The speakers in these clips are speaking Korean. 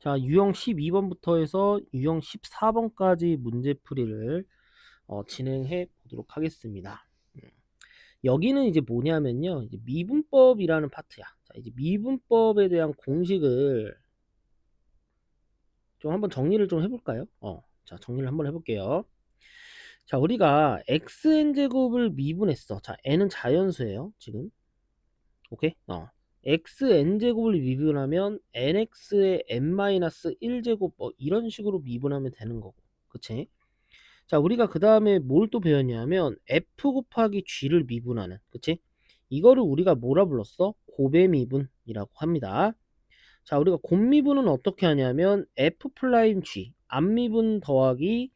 자, 유형 12번부터 해서 유형 14번까지 문제풀이를 진행해 보도록 하겠습니다. 음, 여기는 이제 뭐냐면요. 이제 미분법이라는 파트야. 자, 이제 미분법에 대한 공식을 좀 한번 정리를 좀 해볼까요? 자, 정리를 한번 해볼게요. 자, 우리가 xn제곱을 미분했어. 자, n은 자연수예요, 지금. 오케이? xn제곱을 미분하면 nx의 n-1제곱 뭐 이런 식으로 미분하면 되는 거고. 그치? 자, 우리가 그 다음에 뭘 또 배웠냐면 f 곱하기 g를 미분하는. 그치? 이거를 우리가 뭐라 불렀어? 곱의 미분이라고 합니다. 자, 우리가 곱미분은 어떻게 하냐면 f 플라임 g 앞미분 더하기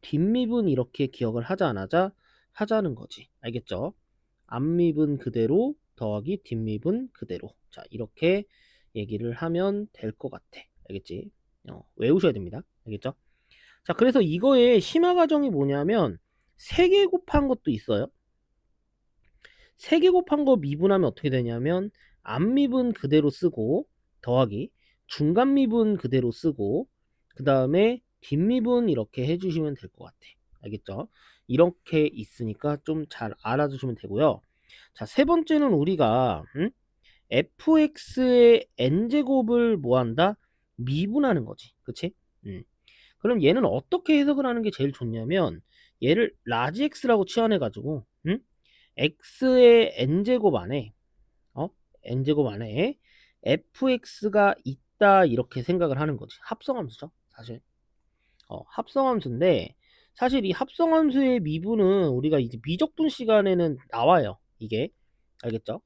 뒷미분 이렇게 기억을 하자 안 하자? 하자는 거지. 알겠죠? 앞미분 그대로 더하기 뒷미분 그대로. 자, 이렇게 얘기를 하면 될 것 같아. 알겠지? 외우셔야 됩니다. 알겠죠? 자, 그래서 이거의 심화 과정이 뭐냐면 3개 곱한 것도 있어요. 3개 곱한 거 미분하면 어떻게 되냐면 앞미분 그대로 쓰고 더하기 중간미분 그대로 쓰고 그 다음에 뒷미분 이렇게 해주시면 될 것 같아. 알겠죠? 이렇게 있으니까 좀 잘 알아두시면 되고요. 자, 세 번째는 우리가 fx의 n제곱을 뭐한다? 미분하는 거지. 그치? 그럼 얘는 어떻게 해석을 하는 게 제일 좋냐면 얘를 라지 x라고 치환해 가지고 x의 n제곱 안에 어? n제곱 안에 fx가 있다 이렇게 생각을 하는 거지. 합성함수죠. 사실 합성함수인데 사실 이 합성함수의 미분은 우리가 이제 미적분 시간에는 나와요. 이게 알겠죠?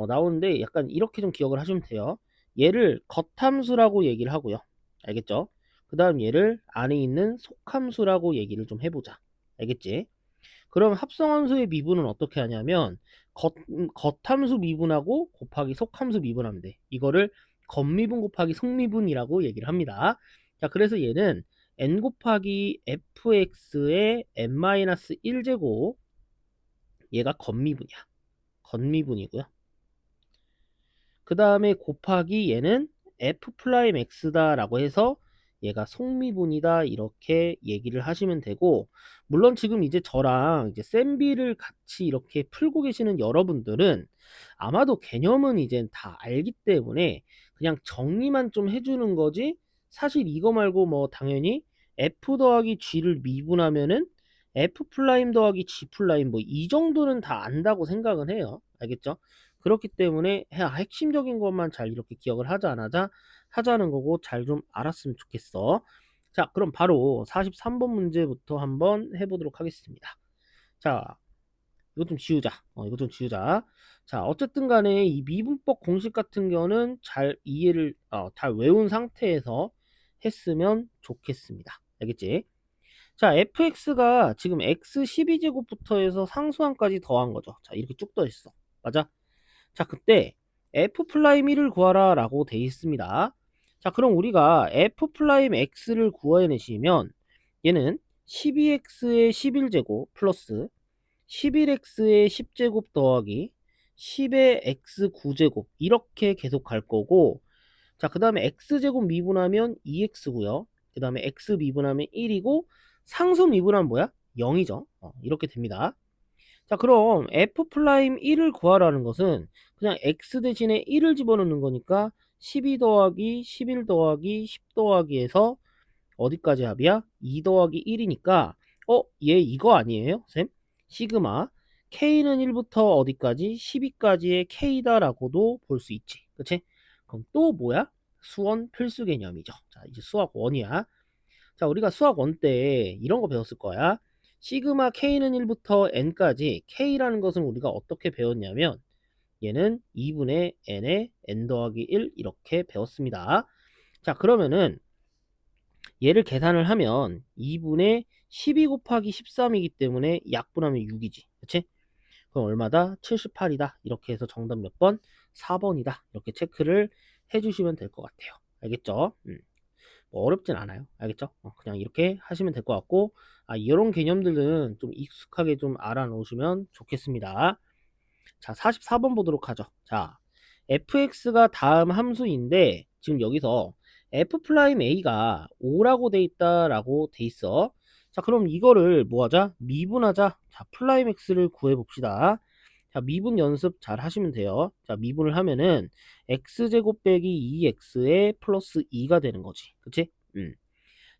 나오는데 약간 이렇게 좀 기억을 하시면 돼요. 얘를 겉함수라고 얘기를 하고요. 알겠죠? 그 다음 얘를 안에 있는 속함수라고 얘기를 좀 해보자. 알겠지? 그럼 합성함수의 미분은 어떻게 하냐면 겉함수 미분하고 곱하기 속함수 미분하면 돼. 이거를 겉미분 곱하기 속미분이라고 얘기를 합니다. 자, 그래서 얘는 n 곱하기 fx의 n-1제곱 얘가 겉미분이야. 겉미분이고요. 그 다음에 곱하기 얘는 f 프라임 x다 라고 해서 얘가 속미분이다 이렇게 얘기를 하시면 되고, 물론 지금 이제 저랑 이제 쌤비를 같이 이렇게 풀고 계시는 여러분들은 아마도 개념은 이제 다 알기 때문에 그냥 정리만 좀 해주는 거지, 사실 이거 말고 뭐 당연히 f 더하기 g를 미분하면은 f 플라임 더하기 g 플라임 뭐 이 정도는 다 안다고 생각은 해요. 알겠죠? 그렇기 때문에 핵심적인 것만 잘 이렇게 기억을 하자 안 하자 하자는 거고, 잘 좀 알았으면 좋겠어. 자, 그럼 바로 43번 문제부터 한번 해보도록 하겠습니다. 자, 이거 좀 지우자. 이거 좀 지우자. 자, 어쨌든 간에 이 미분법 공식 같은 경우는 잘 이해를 잘 외운 상태에서 했으면 좋겠습니다. 알겠지? 자, fx가 지금 x 12제곱부터 해서 상수항까지 더한 거죠. 자, 이렇게 쭉 더했어. 맞아? 자, 그때 f 플라임 1을 구하라 라고 돼 있습니다. 자, 그럼 우리가 f 플라임 x를 구해내시면 얘는 12x의 11제곱 플러스 11x의 10제곱 더하기 10의 x 9제곱 이렇게 계속 갈 거고, 자, 그 다음에 x제곱 미분하면 2x고요. 그 다음에 x 미분하면 1이고 상수 미분하면 뭐야? 0이죠. 이렇게 됩니다. 자, 그럼 f 플라임 1을 구하라는 것은 그냥 x 대신에 1을 집어넣는 거니까 12 더하기 11 더하기 10 더하기 해서 어디까지 합이야? 2 더하기 1이니까 얘 이거 아니에요? 쌤? 시그마 k는 1부터 어디까지? 12까지의 k다라고도 볼 수 있지. 그치? 그럼 또 뭐야? 수원 필수 개념이죠. 자, 이제 수학 1이야. 자, 우리가 수학 1 때 이런 거 배웠을 거야. 시그마 k는 1부터 n까지 k라는 것은 우리가 어떻게 배웠냐면 얘는 2분의 n의 n 더하기 1 이렇게 배웠습니다. 자, 그러면은 얘를 계산을 하면 2분의 12 곱하기 13이기 때문에 약분하면 6이지. 그치? 그럼 얼마다? 78이다. 이렇게 해서 정답 몇 번? 4번이다. 이렇게 체크를 해주시면 될 것 같아요. 알겠죠? 뭐 어렵진 않아요. 알겠죠? 그냥 이렇게 하시면 될 것 같고, 이런 개념들은 좀 익숙하게 좀 알아놓으시면 좋겠습니다. 자, 44번 보도록 하죠. 자, fx가 다음 함수인데 지금 여기서 F'A가 5라고 돼 있다라고 돼 있어. 자, 그럼 이거를 뭐 하자? 미분하자. 자, 플라임 X를 구해 봅시다. 자, 미분 연습 잘 하시면 돼요. 자, 미분을 하면은 X제곱 빼기 2X에 플러스 2가 되는 거지. 그치?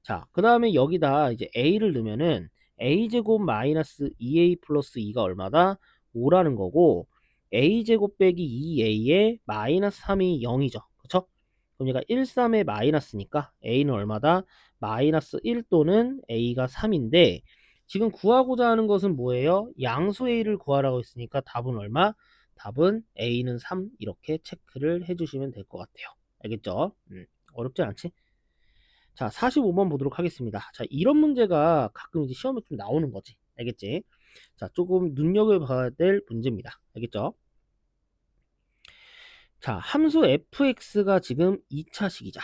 자, 그 다음에 여기다 이제 A를 넣으면은 A제곱 마이너스 2A 플러스 2가 얼마다? 5라는 거고, A제곱 빼기 2A에 마이너스 3이 0이죠. 그쵸? 그럼 얘가 1, 3에 마이너스니까 A는 얼마다? 마이너스 1 또는 A가 3인데, 지금 구하고자 하는 것은 뭐예요? 양수 A를 구하라고 했으니까 답은 얼마? 답은 A는 3 이렇게 체크를 해주시면 될 것 같아요. 알겠죠? 어렵지 않지? 자, 45번 보도록 하겠습니다. 자, 이런 문제가 가끔 이제 시험에 좀 나오는 거지. 알겠지? 자, 조금 눈여겨봐야 될 문제입니다. 알겠죠? 자, 함수 fx가 지금 2차식이자.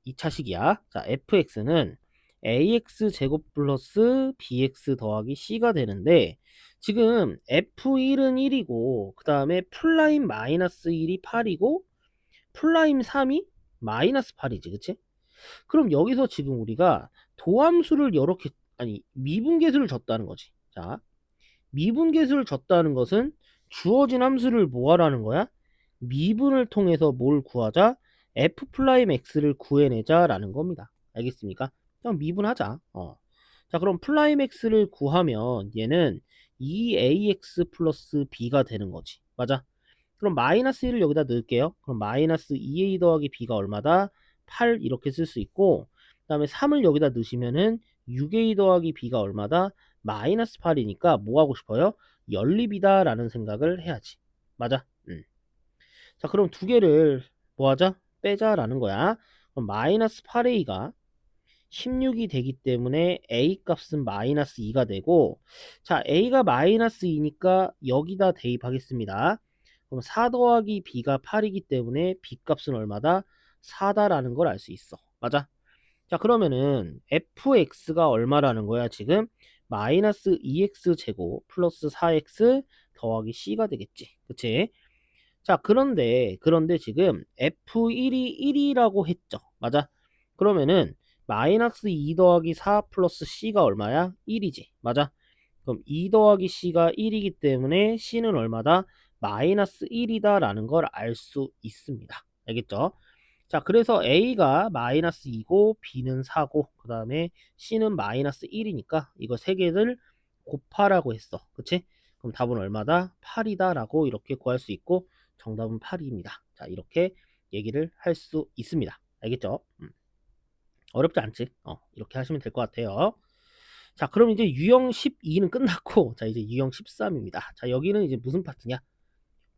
2차식이야. 자, fx는 ax 제곱 플러스 bx 더하기 c가 되는데, 지금 f1은 1이고, 그 다음에 플라임 마이너스 1이 8이고, 플라임 3이 마이너스 8이지. 그치? 그럼 여기서 지금 우리가 도함수를 이렇게, 아니, 미분계수를 줬다는 거지. 자, 미분계수를 줬다는 것은 주어진 함수를 뭐 하라는 거야? 미분을 통해서 뭘 구하자? f'x를 구해내자 라는 겁니다. 알겠습니까? 그냥 미분하자. 자, 그럼 플라임 x를 구하면 얘는 2ax 플러스 b가 되는 거지. 맞아? 그럼 마이너스 1을 여기다 넣을게요. 그럼 마이너스 2a 더하기 b가 얼마다? 8 이렇게 쓸 수 있고, 그 다음에 3을 여기다 넣으시면은 6a 더하기 b가 얼마다? 마이너스 8이니까 뭐 하고 싶어요? 연립이다 라는 생각을 해야지. 맞아? 자, 그럼 두 개를 뭐 하자? 빼자라는 거야. 그럼 마이너스 8a가 16이 되기 때문에 a 값은 마이너스 2가 되고, 자, a가 마이너스 2니까 여기다 대입하겠습니다. 그럼 4 더하기 b가 8이기 때문에 b 값은 얼마다? 4다라는 걸 알 수 있어. 맞아? 자, 그러면은 fx가 얼마라는 거야 지금? 마이너스 2x 제곱 플러스 4x 더하기 c가 되겠지. 그치? 자, 그런데 지금 F1이 1이라고 했죠. 맞아? 그러면은 마이너스 2 더하기 4 플러스 C가 얼마야? 1이지. 맞아? 그럼 2 더하기 C가 1이기 때문에 C는 얼마다? 마이너스 1이다 라는 걸 알 수 있습니다. 알겠죠? 자, 그래서 A가 마이너스 2고 B는 4고 그 다음에 C는 마이너스 1이니까 이거 세 개를 곱하라고 했어. 그치? 그럼 답은 얼마다? 8이다 라고 이렇게 구할 수 있고 정답은 8입니다. 자, 이렇게 얘기를 할 수 있습니다. 알겠죠? 어렵지 않지? 이렇게 하시면 될 것 같아요. 자, 그럼 이제 유형 12는 끝났고, 자, 이제 유형 13입니다. 자, 여기는 이제 무슨 파트냐?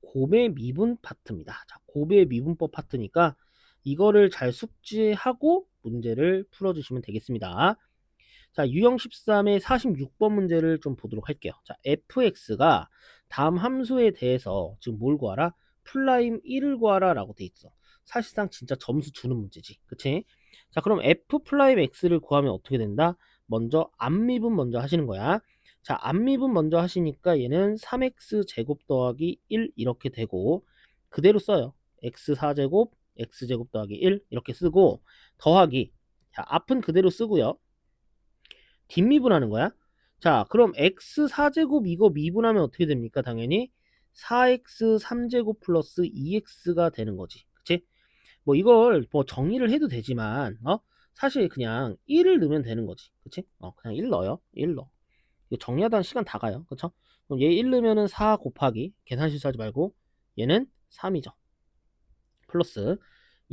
곱의 미분 파트입니다. 자, 곱의 미분법 파트니까 이거를 잘 숙지하고 문제를 풀어주시면 되겠습니다. 자, 유형 13의 46번 문제를 좀 보도록 할게요. 자, fx가 다음 함수에 대해서 지금 뭘 구하라? 플라임 1을 구하라 라고 돼 있어. 사실상 진짜 점수 주는 문제지. 그치? 자, 그럼 f 플라임 x를 구하면 어떻게 된다? 먼저 앞미분 먼저 하시는 거야. 자, 앞미분 먼저 하시니까 얘는 3x 제곱 더하기 1 이렇게 되고, 그대로 써요. x 4제곱 x제곱 더하기 1 이렇게 쓰고, 더하기, 자, 앞은 그대로 쓰고요. 뒷미분하는 거야. 자, 그럼 x 4제곱 이거 미분하면 어떻게 됩니까? 당연히 4x 3제곱 플러스 2x가 되는 거지. 그치? 뭐 이걸 뭐 정의를 해도 되지만 사실 그냥 1을 넣으면 되는 거지. 그치? 그냥 1 넣어요. 1 넣어. 이거 정리하다 시간 다 가요. 그쵸? 그럼 얘 1 넣으면은 4 곱하기 계산 실수하지 말고 얘는 3이죠. 플러스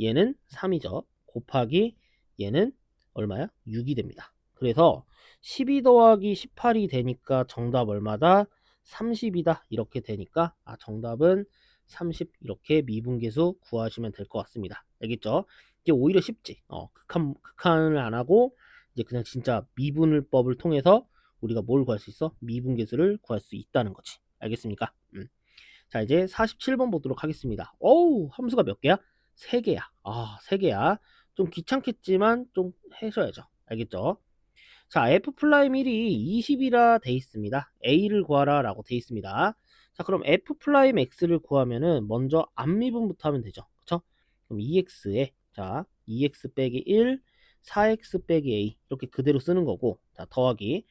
얘는 3이죠. 곱하기 얘는 얼마야? 6이 됩니다. 그래서 12 더하기 18이 되니까 정답 얼마다? 30이다. 이렇게 되니까 정답은 30 이렇게 미분계수 구하시면 될 것 같습니다. 알겠죠? 이제 오히려 쉽지. 극한을 안 하고 이제 그냥 진짜 미분을법을 통해서 우리가 뭘 구할 수 있어? 미분계수를 구할 수 있다는 거지. 알겠습니까? 자, 이제 47번 보도록 하겠습니다. 어우, 함수가 몇 개야? 3개야. 3개야. 좀 귀찮겠지만 좀 해셔야죠. 알겠죠? 자, f'1이 20이라 돼 있습니다. a를 구하라 라고 돼 있습니다. 자, 그럼 f'x를 구하면은 먼저 앞미분부터 하면 되죠. 그쵸? 그럼 2x에 자, 2x 빼기 1, 4x 빼기 a 이렇게 그대로 쓰는 거고, 자 더하기,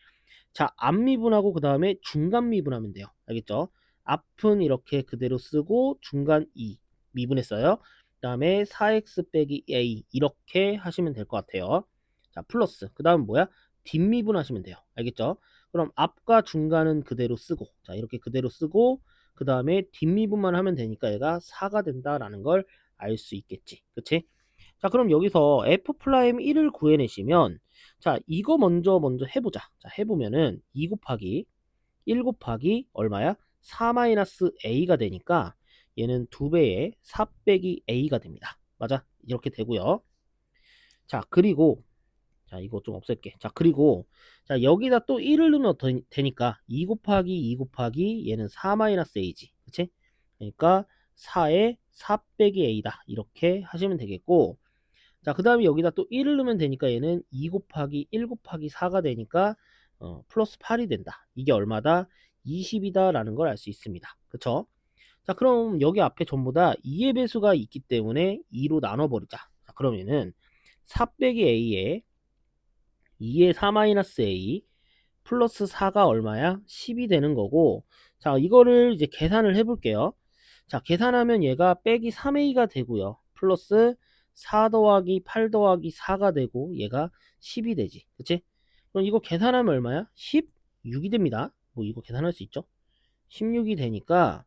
자 앞미분하고 그 다음에 중간 미분하면 돼요. 알겠죠? 앞은 이렇게 그대로 쓰고 중간 2 미분했어요. 그 다음에 4x 빼기 a 이렇게 하시면 될 것 같아요. 자 플러스, 그 다음 뭐야? 뒷미분 하시면 돼요. 알겠죠? 그럼 앞과 중간은 그대로 쓰고, 자 이렇게 그대로 쓰고, 그 다음에 뒷미분만 하면 되니까 얘가 4가 된다라는 걸 알 수 있겠지. 그치? 자 그럼 여기서 f'1을 구해내시면, 자 이거 먼저 해보자. 자 해보면은 2 곱하기 1 곱하기 얼마야? 4-a가 되니까 얘는 2배의 4 빼기 a가 됩니다. 맞아? 이렇게 되고요. 자 그리고, 자 이거 좀 없앨게. 자 그리고, 자 여기다 또 1을 넣으면 되니까 2 곱하기 2 곱하기 얘는 4-a지. 그치? 그러니까 4의 4 빼기 a다. 이렇게 하시면 되겠고, 자 그 다음에 여기다 또 1을 넣으면 되니까 얘는 2 곱하기 1 곱하기 4가 되니까 플러스 8이 된다. 이게 얼마다? 20이다 라는 걸 알 수 있습니다. 그쵸? 자 그럼 여기 앞에 전부 다 2의 배수가 있기 때문에 2로 나눠버리자. 자 그러면은 4 빼기 a에 2의 4-a 플러스 4가 얼마야? 10이 되는 거고, 자 이거를 이제 계산을 해볼게요. 자 계산하면 얘가 빼기 3a가 되고요. 플러스 4 더하기 8 더하기 4가 되고 얘가 10이 되지. 그치? 그럼 이거 계산하면 얼마야? 16이 됩니다. 뭐 이거 계산할 수 있죠? 16이 되니까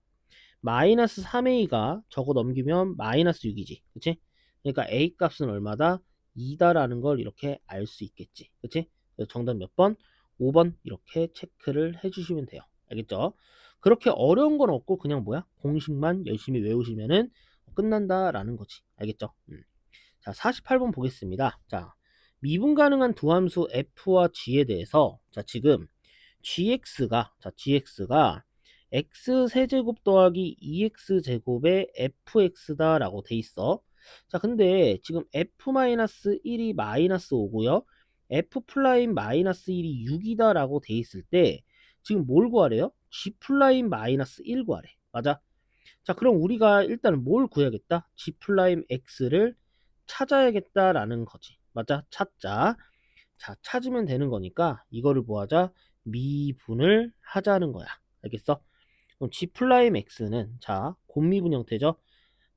마이너스 3a가 저거 넘기면 마이너스 6이지. 그치? 그러니까 a 값은 얼마다? 2다라는 걸 이렇게 알 수 있겠지. 그치? 그래서 정답 몇 번? 5번 이렇게 체크를 해주시면 돼요. 알겠죠? 그렇게 어려운 건 없고 그냥 뭐야? 공식만 열심히 외우시면은 끝난다라는 거지. 알겠죠? 자, 48번 보겠습니다. 자, 미분 가능한 두 함수 f와 g에 대해서, 자, 지금 gx가 x 세제곱 더하기 2x 제곱의 fx다 라고 돼 있어. 자 근데 지금 f-1이 마이너스 5고요 f'-1이 6이다 라고 돼 있을 때 지금 뭘 구하래요? g'-1 구하래. 맞아? 자 그럼 우리가 일단은 뭘 구해야겠다? g'x를 찾아야겠다라는 거지. 맞아? 찾자. 자 찾으면 되는 거니까 이거를 뭐 하자? 미분을 하자는 거야. 알겠어? 그럼 g'x는 자 곱미분 형태죠.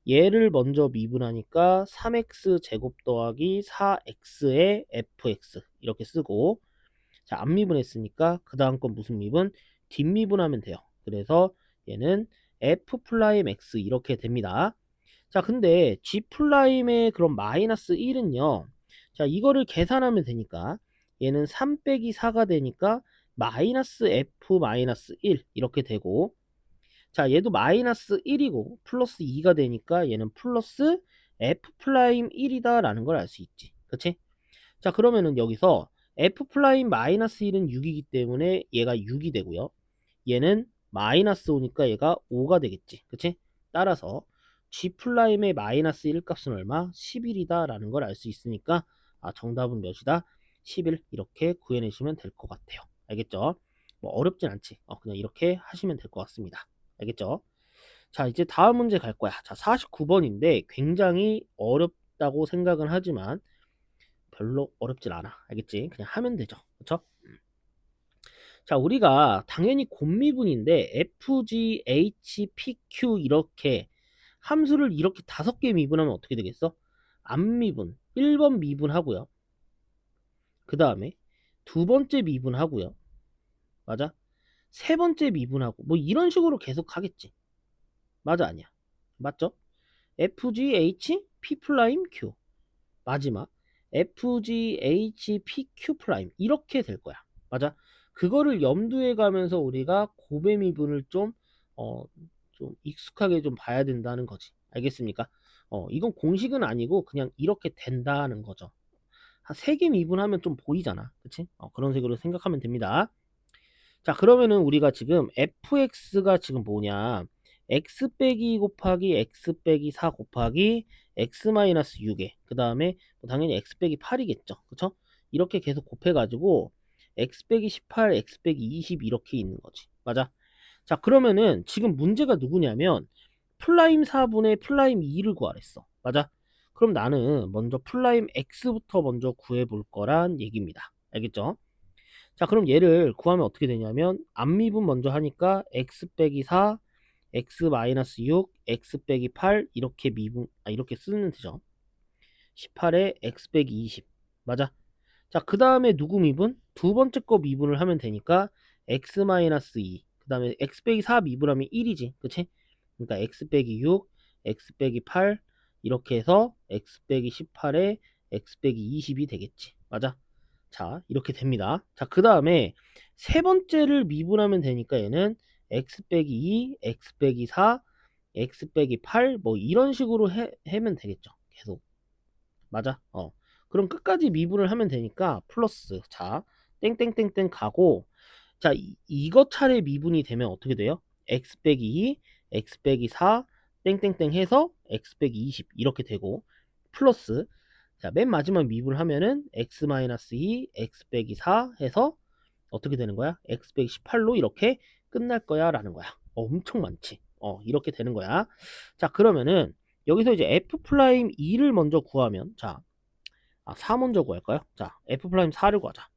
얘를 먼저 미분하니까 3x 제곱 더하기 4x의 fx 이렇게 쓰고, 자 앞미분했으니까 그 다음 건 무슨 미분? 뒷미분하면 돼요. 그래서 얘는 f'(x) 이렇게 됩니다. 자 근데 g'의 그럼 마이너스 1은요, 자 이거를 계산하면 되니까 얘는 3 빼기 4가 되니까 마이너스 f 마이너스 1 이렇게 되고, 자 얘도 마이너스 1이고 플러스 2가 되니까 얘는 플러스 f'1이다 라는 걸 알 수 있지. 그치? 자 그러면은 여기서 f' 마이너스 1은 6이기 때문에 얘가 6이 되고요. 얘는 마이너스 5니까 얘가 5가 되겠지. 그치? 따라서 g'의 마이너스 1 값은 얼마? 11이다 라는 걸 알 수 있으니까 정답은 몇이다? 11 이렇게 구해내시면 될 것 같아요. 알겠죠? 뭐 어렵진 않지. 그냥 이렇게 하시면 될 것 같습니다. 알겠죠? 자 이제 다음 문제 갈 거야. 자 49번인데 굉장히 어렵다고 생각은 하지만 별로 어렵진 않아. 알겠지? 그냥 하면 되죠. 그쵸? 자 우리가 당연히 곱미분인데 FG, H, PQ 이렇게 함수를 이렇게 5개 미분하면 어떻게 되겠어? 앞미분 1번 미분하고요. 그 다음에 두 번째 미분하고요. 맞아? 세 번째 미분하고 뭐 이런 식으로 계속 하겠지. 맞아 아니야? 맞죠? FG, H, P 플라임, Q 마지막 FG, H, P, Q 프라임 이렇게 될 거야. 맞아? 그거를 염두에 가면서 우리가 곱의 미분을 좀 익숙하게 좀 봐야 된다는 거지. 알겠습니까? 이건 공식은 아니고 그냥 이렇게 된다는 거죠. 한 3개 미분하면 좀 보이잖아. 그치? 그런 식으로 생각하면 됩니다. 자 그러면은 우리가 지금 fx가 지금 뭐냐, x 빼기 곱하기 x 빼기 4 곱하기 x 마이너스 6에 그 다음에 당연히 x 빼기 8이겠죠. 그쵸? 이렇게 계속 곱해가지고 x 빼기 18 x 빼기 20 이렇게 있는 거지. 맞아? 자 그러면은 지금 문제가 누구냐면 플라임 4분의 플라임 2를 구하랬어. 맞아? 그럼 나는 먼저 플라임 x부터 먼저 구해볼 거란 얘기입니다. 알겠죠? 자, 그럼 얘를 구하면 어떻게 되냐면 앞미분 먼저 하니까 x 빼기 4, x 마이너스 6, x 빼기 8 이렇게 이렇게 쓰면 되죠. 18에 x 빼기 20 맞아. 자, 그 다음에 누구 미분? 두 번째 거 미분을 하면 되니까 x 마이너스 2, 그 다음에 x 빼기 4 미분하면 1이지, 그치? 그러니까 x 빼기 6, x 빼기 8 이렇게 해서 x 빼기 18에 x 빼기 20이 되겠지, 맞아. 자, 이렇게 됩니다. 자, 그 다음에 세 번째를 미분하면 되니까 얘는 x 빼기 2, x 빼기 4, x 빼기 8 뭐 이런 식으로 해면 되겠죠, 계속. 맞아. 그럼 끝까지 미분을 하면 되니까 플러스. 자, 땡땡땡땡 가고, 자, 이거 차례 미분이 되면 어떻게 돼요? x 빼기 2, x 빼기 4 땡땡땡 해서 x 빼기 20 이렇게 되고, 플러스. 자, 맨 마지막 미분을 하면은 x 마이너스 2, x 빼기 4 해서 어떻게 되는 거야? x 빼기 18로 이렇게 끝날 거야 라는 거야. 엄청 많지. 이렇게 되는 거야. 자, 그러면은 여기서 이제 f 프라임 2를 먼저 구하면, 자, 4 먼저 구할까요? 자, f 프라임 4를 구하자.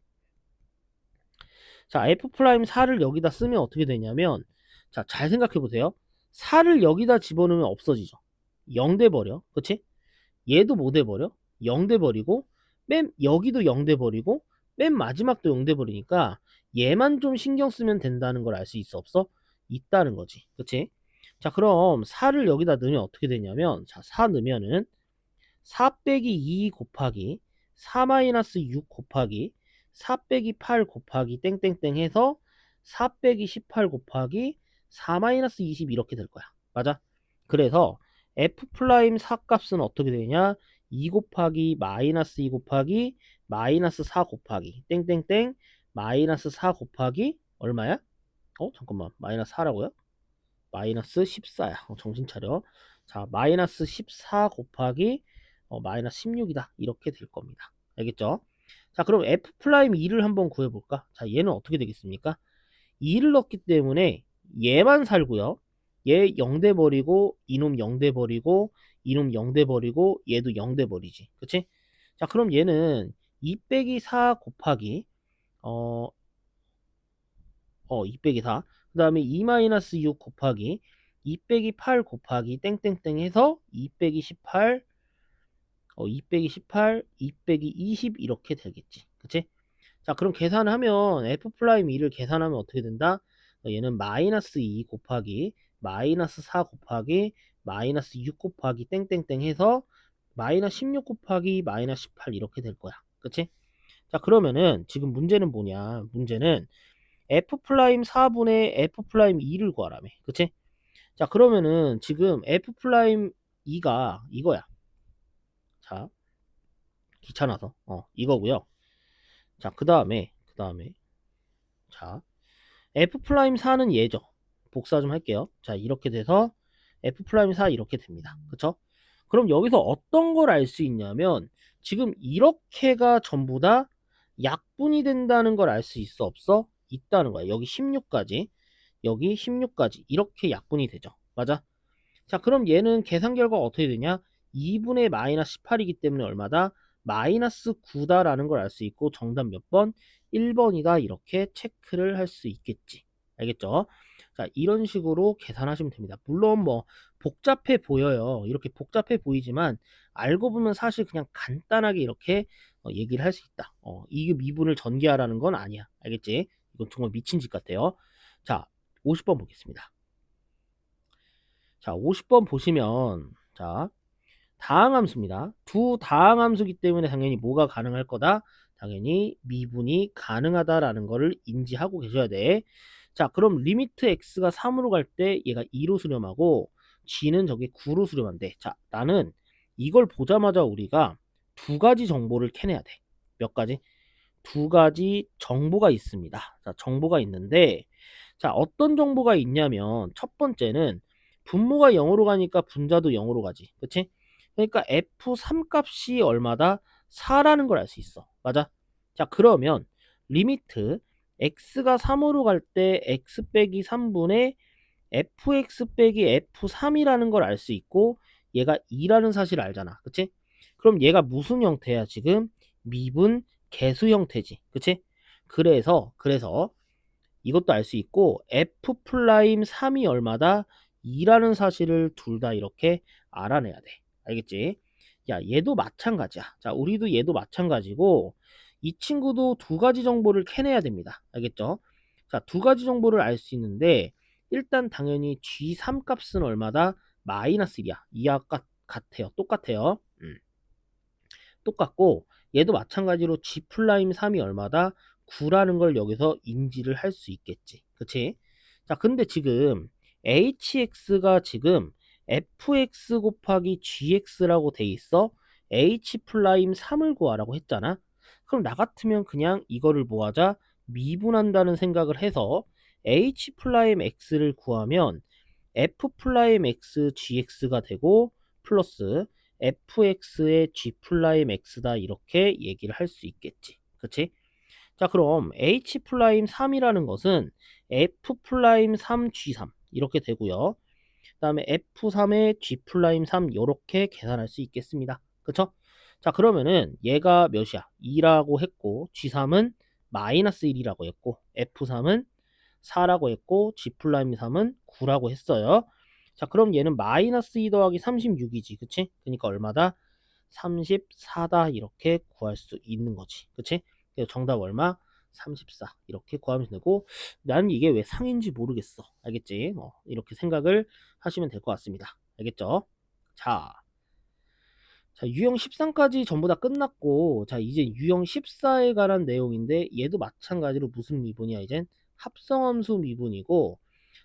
자, f 프라임 4를 여기다 쓰면 어떻게 되냐면, 자, 잘 생각해 보세요. 4를 여기다 집어넣으면 없어지죠. 0 돼버려. 그치? 얘도 뭐 돼버려? 0 돼버리고, 맨 여기도 0 돼버리고, 맨 마지막도 0 돼버리니까 얘만 좀 신경 쓰면 된다는 걸 알 수 있어, 없어? 있다는 거지. 그치? 자, 그럼 4를 여기다 넣으면 어떻게 되냐면, 자, 4 넣으면은 4 빼기 2 곱하기 4 마이너스 6 곱하기 4 빼기 8 곱하기 땡땡땡 해서 4 빼기 18 곱하기 4 마이너스 20 이렇게 될 거야. 맞아? 그래서 f 플라임 4 값은 어떻게 되냐? 2 곱하기 마이너스 2 곱하기 마이너스 4 곱하기 땡땡땡 마이너스 4 곱하기 얼마야? 잠깐만, 마이너스 4라고요? 마이너스 14야. 정신 차려. 자, 마이너스 14 곱하기 마이너스 16이다. 이렇게 될 겁니다. 알겠죠? 자, 그럼 f 프라임 2를 한번 구해볼까? 자, 얘는 어떻게 되겠습니까? 2를 넣기 때문에 얘만 살고요. 얘 0 돼버리고 이놈 0 돼버리고 이놈 0 돼버리고 얘도 0 돼버리지. 그치? 자, 그럼 얘는 2 빼기 4 곱하기 2 빼기 4. 그 다음에 2 마이너스 6 곱하기 2 빼기 8 곱하기 땡땡땡 해서 2 빼기 18, 2 빼기 18, 2 빼기 20 이렇게 되겠지. 그치? 자, 그럼 계산하면 f 프라임 2를 계산하면 어떻게 된다? 얘는 마이너스 2 곱하기 마이너스 4 곱하기 마이너스 6 곱하기 땡땡땡 해서 마이너스 16 곱하기 마이너스 18 이렇게 될 거야. 그치? 자, 그러면은 지금 문제는 뭐냐? 문제는 f 프라임 4분의 f 프라임 2를 구하라며. 그치? 자, 그러면은 지금 f 프라임 2가 이거야. 자, 귀찮아서 이거고요. 자, 그 다음에 자, f 프라임 4는 얘죠. 복사 좀 할게요. 자, 이렇게 돼서 f 프라임 4 이렇게 됩니다. 그쵸? 그럼 여기서 어떤 걸 알 수 있냐면 지금 이렇게가 전부 다 약분이 된다는 걸 알 수 있어, 없어? 있다는 거야. 여기 16까지, 여기 16까지 이렇게 약분이 되죠. 맞아? 자, 그럼 얘는 계산 결과가 어떻게 되냐? 2분의 마이너스 18이기 때문에 얼마다? 마이너스 9다라는 걸 알 수 있고 정답 몇 번? 1번이다 이렇게 체크를 할 수 있겠지. 알겠죠? 자, 이런 식으로 계산하시면 됩니다. 물론 뭐 복잡해 보여요. 이렇게 복잡해 보이지만 알고 보면 사실 그냥 간단하게 이렇게 얘기를 할 수 있다. 이게 미분을 전개하라는 건 아니야. 알겠지? 이건 정말 미친 짓 같아요. 자, 50번 보겠습니다. 자, 50번 보시면, 자, 다항함수입니다. 두 다항함수기 때문에 당연히 뭐가 가능할 거다? 당연히 미분이 가능하다라는 거를 인지하고 계셔야 돼. 자, 그럼 리미트 x가 3으로 갈 때 얘가 2로 수렴하고 g는 저게 9로 수렴한대. 자, 나는 이걸 보자마자 우리가 두 가지 정보를 캐내야 돼. 몇 가지? 두 가지 정보가 있습니다. 자, 정보가 있는데, 자, 어떤 정보가 있냐면, 첫 번째는 분모가 0으로 가니까 분자도 0으로 가지. 그치? 그러니까 F3 값이 얼마다? 4라는 걸 알 수 있어. 맞아? 자, 그러면 리미트 x가 3으로 갈 때 x 빼기 3분의 fx 빼기 f3이라는 걸 알 수 있고 얘가 2라는 사실을 알잖아. 그치? 그럼 얘가 무슨 형태야 지금? 미분 개수 형태지. 그치? 그래서 이것도 알 수 있고 f 플라임 3이 얼마다? 2라는 사실을 둘 다 이렇게 알아내야 돼. 알겠지? 야, 얘도 마찬가지야. 자, 우리도 얘도 마찬가지고 이 친구도 두 가지 정보를 캐내야 됩니다. 알겠죠? 자, 두 가지 정보를 알 수 있는데 일단 당연히 G3 값은 얼마다? 마이너스 1이야. 이하 같아요. 똑같아요. 똑같고 얘도 마찬가지로 G 플라임 3이 얼마다? 9라는 걸 여기서 인지를 할 수 있겠지. 그치? 자, 근데 지금 hx가 지금 fx 곱하기 gx라고 돼 있어. h 플라임 3을 구하라고 했잖아. 그럼 나 같으면 그냥 이거를 뭐 하자? 미분한다는 생각을 해서 h 플라임 x를 구하면 f 플라임 x gx가 되고 플러스 fx의 g 플라임 x다 이렇게 얘기를 할 수 있겠지. 그치? 자, 그럼 h 플라임 3이라는 것은 f 플라임 3 g3 이렇게 되고요. 그 다음에 f3의 g 플라임 3 이렇게 계산할 수 있겠습니다. 그쵸? 자, 그러면은 얘가 몇이야? 2라고 했고 g3은 마이너스 1이라고 했고 f3은 4라고 했고 g 플라임 3은 9라고 했어요. 자, 그럼 얘는 마이너스 2 더하기 36이지. 그치? 그러니까 얼마다? 34다 이렇게 구할 수 있는 거지. 그치? 그래서 정답 얼마? 34 이렇게 구하면 되고 나는 이게 왜 상인지 모르겠어. 알겠지? 이렇게 생각을 하시면 될 것 같습니다. 알겠죠? 자, 유형 13까지 전부 다 끝났고 자 이제 유형 14에 관한 내용인데 얘도 마찬가지로 무슨 미분이야 이젠 합성함수 미분이고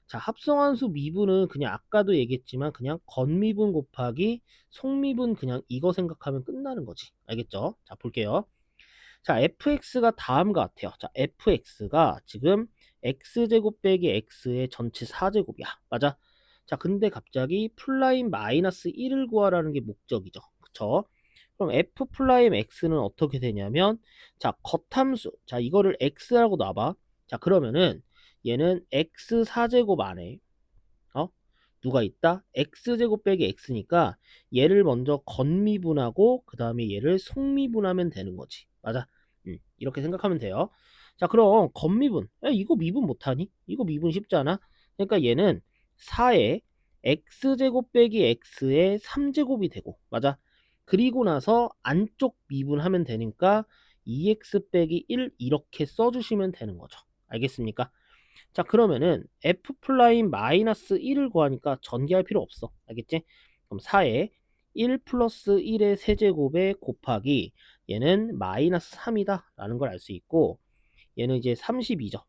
자 합성함수 미분은 그냥 아까도 얘기했지만 그냥 건미분 곱하기 속미분 그냥 이거 생각하면 끝나는 거지. 알겠죠? 자 볼게요. 자 fx가 다음과 같아요. 자 fx가 지금 x제곱 빼기 x의 전체 4제곱이야. 맞아? 자 근데 갑자기 플라임 마이너스 1을 구하라는 게 목적이죠. 그쵸? 그럼 f 플라임 x는 어떻게 되냐면 자 겉함수 자 이거를 x라고 놔봐. 자 그러면은 얘는 x 4제곱 안에 누가 있다? x제곱 빼기 x니까 얘를 먼저 건미분하고 그 다음에 얘를 속미분하면 되는 거지. 맞아? 이렇게 생각하면 돼요. 자 그럼 건미분 야, 이거 미분 못하니? 이거 미분 쉽지 않아? 그러니까 얘는 4에 x제곱 빼기 x의 3제곱이 되고 맞아? 그리고 나서 안쪽 미분하면 되니까 2x 빼기 1 이렇게 써주시면 되는 거죠. 알겠습니까? 자 그러면은 f 플라임 마이너스 1을 구하니까 전개할 필요 없어. 알겠지? 그럼 4에 1 플러스 1의 세제곱에 곱하기 얘는 마이너스 3이다 라는 걸 알 수 있고 얘는 이제 32죠.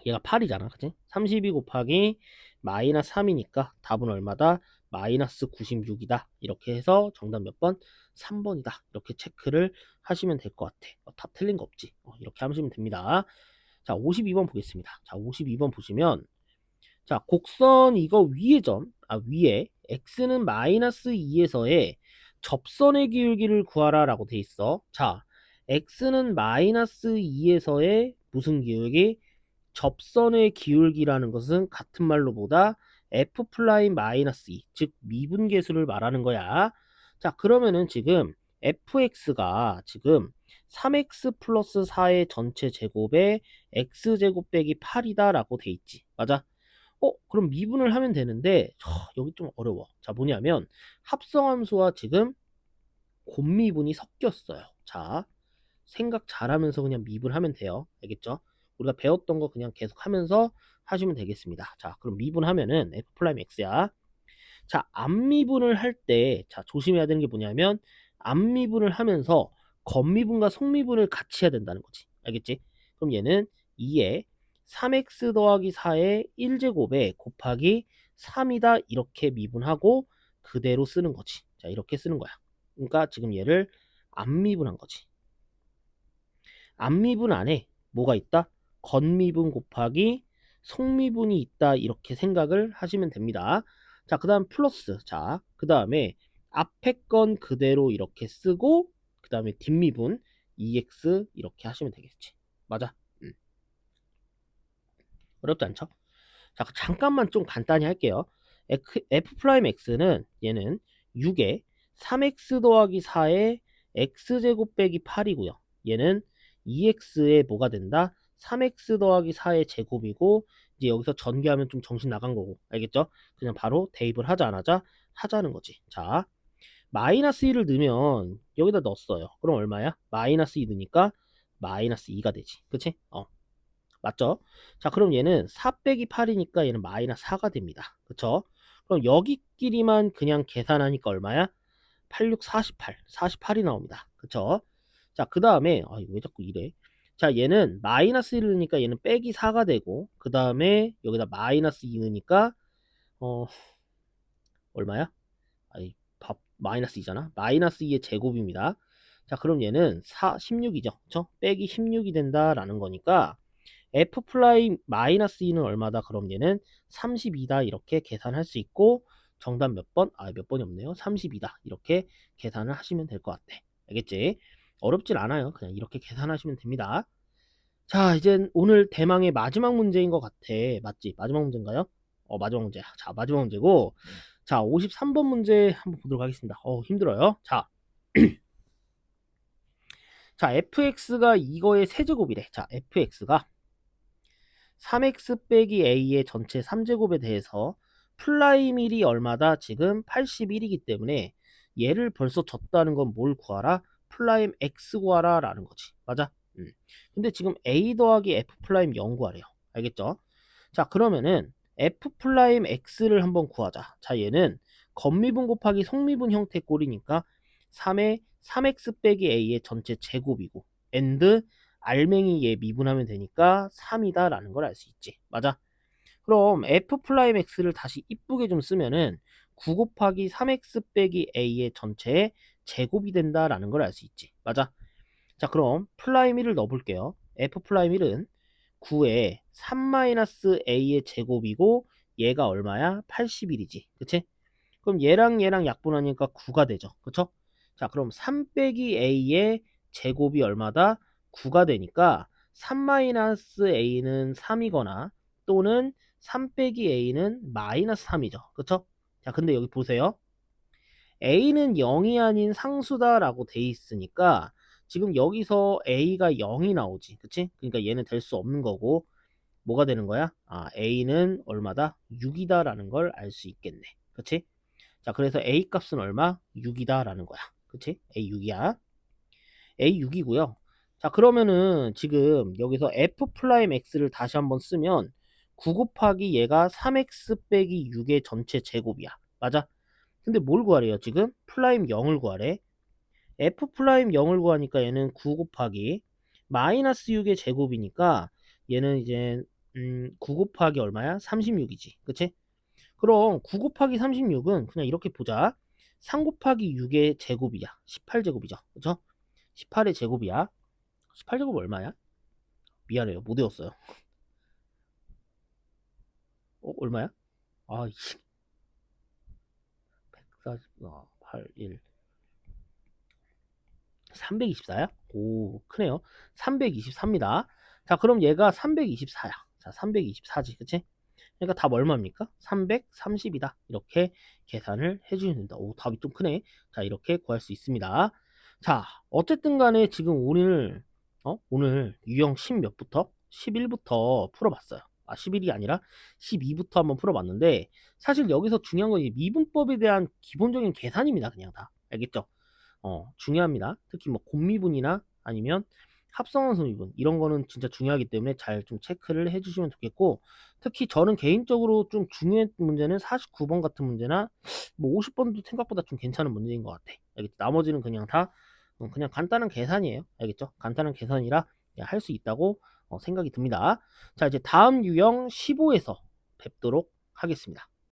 얘가 8이잖아. 그치? 32 곱하기 마이너스 3이니까 답은 얼마다? 마이너스 96이다. 이렇게 해서 정답 몇 번? 3번이다. 이렇게 체크를 하시면 될 것 같아. 답 틀린 거 없지. 이렇게 하시면 됩니다. 자, 52번 보겠습니다. 자, 52번 보시면 자, 곡선 이거 위에 위에 x는 마이너스 2에서의 접선의 기울기를 구하라 라고 돼 있어. 자, x는 마이너스 2에서의 무슨 기울기? 접선의 기울기라는 것은 같은 말로 보다 f 플라임 마이너스 2, 즉 미분계수를 말하는 거야. 자, 그러면은 지금 fx가 지금 3x 플러스 4의 전체 제곱에 x제곱 빼기 8이다 라고 돼 있지. 맞아? 그럼 미분을 하면 되는데 여기 좀 어려워. 자, 뭐냐면 합성함수와 지금 곱미분이 섞였어요. 자, 생각 잘하면서 그냥 미분하면 돼요. 알겠죠? 우리가 배웠던 거 그냥 계속 하면서 하시면 되겠습니다. 자, 그럼 미분하면은 f 플라임 x야. 자, 암미분을 할 때, 자, 조심해야 되는 게 뭐냐면, 암미분을 하면서 겉미분과 속미분을 같이 해야 된다는 거지. 알겠지? 그럼 얘는 2에 3x 더하기 4의 1제곱에 곱하기 3이다. 이렇게 미분하고 그대로 쓰는 거지. 자, 이렇게 쓰는 거야. 그러니까 지금 얘를 암미분한 거지. 암미분 안에 뭐가 있다? 겉미분 곱하기 속미분이 있다. 이렇게 생각을 하시면 됩니다. 자, 그 다음 플러스. 자, 그 다음에 앞에 건 그대로 이렇게 쓰고 그 다음에 뒷미분 2x 이렇게 하시면 되겠지. 맞아? 어렵지 않죠? 자, 잠깐만 좀 간단히 할게요. f 프라임 x는 얘는 6에 3x 더하기 4에 x제곱 빼기 8이고요. 얘는 2x에 뭐가 된다? 3x 더하기 4의 제곱이고 이제 여기서 전개하면 좀 정신 나간 거고 알겠죠? 그냥 바로 대입을 하자 안 하자? 하자는 거지. 자, 마이너스 1을 넣으면 여기다 넣었어요. 그럼 얼마야? 마이너스 2 넣으니까 마이너스 2가 되지. 그치? 맞죠? 자, 그럼 얘는 4 빼기 8이니까 얘는 마이너스 4가 됩니다. 그쵸? 그럼 여기끼리만 그냥 계산하니까 얼마야? 86, 48. 48이 나옵니다. 그쵸? 자, 그 다음에, 이거 왜 자꾸 이래? 자, 얘는 마이너스 1을 넣으니까 얘는 빼기 4가 되고, 그 다음에 여기다 마이너스 2 넣으니까, 어, 얼마야? 마이너스 2잖아? 마이너스 2의 제곱입니다. 자, 그럼 얘는 16이죠. 그쵸? 빼기 16이 된다라는 거니까, f 플라이 마이너스 2는 얼마다? 그럼 얘는 32다 이렇게 계산할 수 있고 정답 몇 번? 몇 번이 없네요. 32다 이렇게 계산을 하시면 될 것 같아. 알겠지? 어렵진 않아요. 그냥 이렇게 계산하시면 됩니다. 자, 이제 오늘 대망의 마지막 문제인 것 같아. 맞지? 마지막 문제인가요? 마지막 문제야. 자, 마지막 문제고 자, 53번 문제 한번 보도록 하겠습니다. 힘들어요. 자, 자, fx가 이거의 세제곱이래. 자, fx가 3x 빼기 a의 전체 3제곱에 대해서 플라이밀이 얼마다? 지금 81이기 때문에 얘를 벌써 줬다는 건 뭘 구하라? 플라임 x 구하라 라는 거지. 맞아? 근데 지금 a 더하기 f 플라임 0 구하래요. 알겠죠? 자, 그러면은 f 플라임 x를 한번 구하자. 자, 얘는 겉미분 곱하기 속미분 형태 꼴이니까 3의 3x 빼기 a의 전체 제곱이고 and 알맹이 얘 미분하면 되니까 3이다 라는 걸 알 수 있지. 맞아? 그럼 f 플라임 x를 다시 이쁘게 좀 쓰면은 9 곱하기 3x 빼기 a의 전체의 제곱이 된다 라는 걸 알 수 있지. 맞아? 자, 그럼 플라임 1을 넣어볼게요. f 플라임 1은 9에 3-a의 제곱이고 얘가 얼마야? 81이지. 그치? 그럼 얘랑 얘랑 약분하니까 9가 되죠. 그쵸? 자, 그럼 3 빼기 a의 제곱이 얼마다? 9가 되니까 3-a는 3이거나 또는 3 빼기 a는 마이너스 3이죠. 그쵸? 자, 근데 여기 보세요. a는 0이 아닌 상수다라고 돼 있으니까 지금 여기서 a가 0이 나오지. 그치? 그러니까 얘는 될 수 없는 거고 뭐가 되는 거야? a는 얼마다? 6이다 라는 걸 알 수 있겠네. 그치? 자, 그래서 a 값은 얼마? 6이다 라는 거야. 그치? a 6이야. a 6이고요. 자, 그러면은 지금 여기서 f 플라임 x를 다시 한번 쓰면 9 곱하기 얘가 3x 빼기 6의 전체 제곱이야. 맞아? 근데 뭘 구하래요 지금? 플라임 0을 구하래. f 플라임 0을 구하니까 얘는 9 곱하기 마이너스 6의 제곱이니까 얘는 이제 9 곱하기 얼마야? 36이지. 그치? 그럼 9 곱하기 36은 그냥 이렇게 보자. 3 곱하기 6의 제곱이야. 18제곱이죠. 그쵸? 18의 제곱이야. 18제곱 얼마야? 미안해요. 못 외웠어요. 얼마야? 140, 1 324야? 오, 크네요. 324입니다. 자, 그럼 얘가 324야. 자, 324지. 그치? 그러니까 답 얼마입니까? 330이다. 이렇게 계산을 해주시면 된다. 오, 답이 좀 크네. 자, 이렇게 구할 수 있습니다. 자, 어쨌든 간에 지금 오늘 유형 10 몇부터? 11부터 풀어봤어요. 11이 아니라 12부터 한번 풀어봤는데, 사실 여기서 중요한 건 이 미분법에 대한 기본적인 계산입니다. 그냥 다. 알겠죠? 중요합니다. 특히 뭐 곱미분이나 아니면 합성함수 미분 이런 거는 진짜 중요하기 때문에 잘 좀 체크를 해주시면 좋겠고 특히 저는 개인적으로 좀 중요한 문제는 49번 같은 문제나 뭐 50번도 생각보다 좀 괜찮은 문제인 것 같아. 알겠죠? 나머지는 그냥 다 그냥 간단한 계산이에요. 알겠죠? 간단한 계산이라 할 수 있다고 생각이 듭니다. 자, 이제 다음 유형 15에서 뵙도록 하겠습니다.